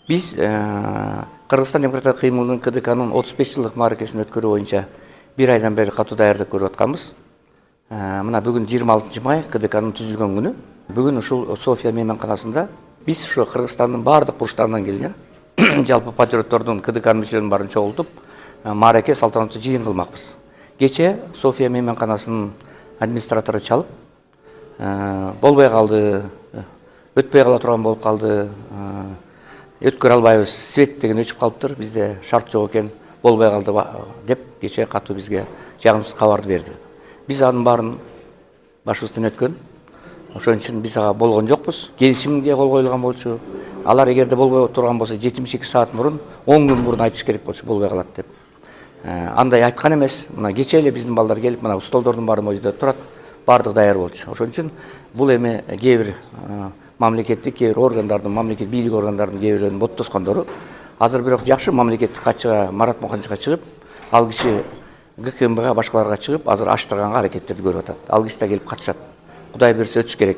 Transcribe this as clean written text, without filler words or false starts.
Биз Кыргызстан демократиялык кыймылынын КДКнын 35 жылдык мааракесин өткөрүү боюнча 1 айдан бери катуу даярдык көрүп атканбыз. Мына бүгүн 26 май КДКнын түзүлгөн күнү. Бүгүн ушул София мейманканасында биз ушу Кыргызстандын баардык бурчтарынан келген жалпы патриоттордун КДКнын мүчөлөрүн баарын чогултуп маараке салтанаттуу жыйын кылмакпыз. Кече София мейманканасынын администратору чалып болбой калды, өтпөй кала турган болуп калды, өткөрө албайбыз, свет деген өчүп калыптыр, бизде шарт жок экен, болбой калды деп кече катуу бизге жагымсыз кабарды берди. Биз анын баарын башыбыздан өткөн. Ошон үчүн биз ага болгон жокпуз. Келишимге кол коюлган болчу. Алар эгерде болбой турган болсо 72 саат мурун, 10 күн мурун айтыш керек болчу, болбой калат деп. Андай айткан эмес. Мына кече эле биздин балдар келип, мына столдордун баары могу жерде турат, баардык даяр болчу. Ошон үчүн бул эми кээ бир мамлекеттик, кээ бир органдардын, мамлекет бийлик органдардын кээ бирөөнүн бот тоскондору азыр бирок жакшы мамлекеттик катчыга, Марат Муханчыга чыгып, ал киши ГКМБга, башкаларга чыгып, азыр аштырганга аракеттерди көрүп атат. Ал киши да келип катышат. Кудай берсе өтүш керек.